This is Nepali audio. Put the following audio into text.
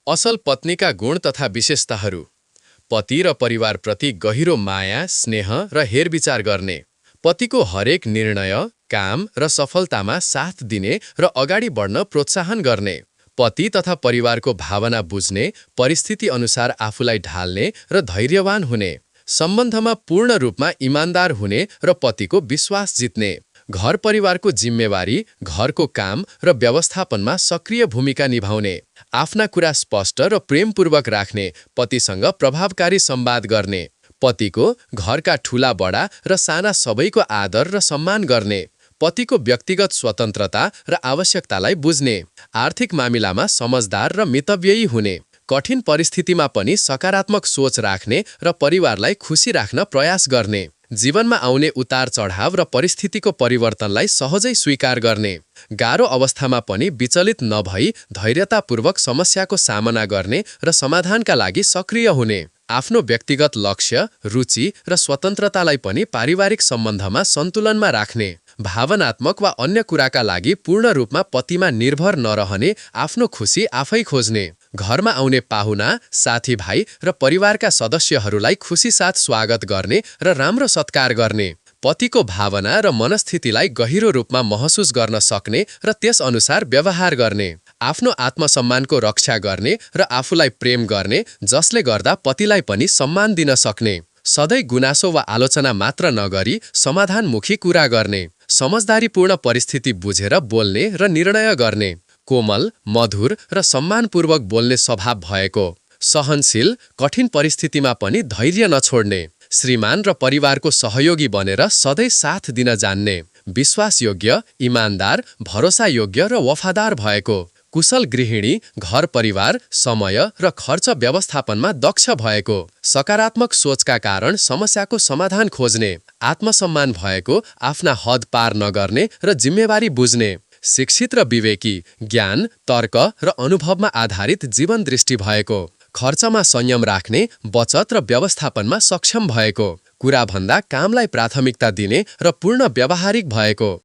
असल पत्नीका गुण तथा विशेषताहरू। पति र परिवारप्रति गहिरो माया, स्नेह र हेरविचार गर्ने। पतिको हरेक निर्णय, काम र सफलतामा साथ दिने र अगाडि बढ्न प्रोत्साहन गर्ने। पति तथा परिवारको भावना बुझ्ने, परिस्थिति अनुसार आफूलाई ढाल्ने र धैर्यवान हुने। सम्बन्धमा पूर्ण रूपमा इमान्दार हुने र पतिको विश्वास जित्ने। घर परिवारको जिम्मेवारी, घरको काम र व्यवस्थापनमा सक्रिय भूमिका निभाउने। आफ्ना कुरा स्पष्ट र प्रेमपूर्वक राख्ने, पतिसँग प्रभावकारी संवाद गर्ने। पतिको, घरका ठूला बडा र साना सबैको आदर र सम्मान गर्ने। पतिको व्यक्तिगत स्वतन्त्रता र आवश्यकतालाई बुझ्ने। आर्थिक मामिलामा समझदार र मितव्ययी हुने। कठिन परिस्थितिमा पनि सकारात्मक सोच राख्ने र परिवारलाई खुसी राख्न प्रयास गर्ने। जीवनमा आउने उतार चढाव र परिस्थितिको परिवर्तनलाई सहजै स्वीकार गर्ने। गाह्रो अवस्थामा पनि विचलित नभई धैर्यतापूर्वक समस्याको सामना गर्ने र समाधानका लागि सक्रिय हुने। आफ्नो व्यक्तिगत लक्ष्य, रुचि र स्वतन्त्रतालाई पनि पारिवारिक सम्बन्धमा सन्तुलनमा राख्ने। भावनात्मक वा अन्य कुराका लागि पूर्ण रूपमा पतिमा निर्भर नरहने, आफ्नो खुसी आफै खोज्ने। घरमा आउने पाहुना, साथीभाइ र परिवारका सदस्यहरूलाई खुसी साथ स्वागत गर्ने र राम्रो सत्कार गर्ने। पतिको भावना र मनस्थितिलाई गहिरो रूपमा महसुस गर्न सक्ने र त्यसअनुसार व्यवहार गर्ने। आफ्नो आत्मसम्मानको रक्षा गर्ने र आफूलाई प्रेम गर्ने, जसले गर्दा पतिलाई पनि सम्मान दिन सक्ने। सधैँ गुनासो वा आलोचना मात्र नगरी समाधानमुखी कुरा गर्ने। समझदारीपूर्ण परिस्थिति बुझेर बोल्ने र निर्णय गर्ने। कोमल, मधुर र सम्मानपूर्वक बोल्ने स्वभाव भएको। सहनशील, कठिन परिस्थितिमा पनि धैर्य नछोड्ने। श्रीमान र परिवारको सहयोगी बनेर सधैँ साथ दिन जान्ने। विश्वासयोग्य, इमान्दार, भरोसायोग्य र वफादार भएको। कुशल गृहिणी, घर परिवार, समय र खर्च व्यवस्थापनमा दक्ष भएको। सकारात्मक सोचका कारण समस्याको समाधान खोज्ने। आत्मसम्मान भएको, आफ्ना हद पार नगर्ने र जिम्मेवारी बुझ्ने। शिक्षित र विवेकी, ज्ञान, तर्क र अनुभवमा आधारित जीवन दृष्टि भएको। खर्चमा संयम राख्ने, बचत र व्यवस्थापनमा सक्षम भएको। कुरा भन्दा कामलाई प्राथमिकता दिने र पूर्ण व्यावहारिक भएको।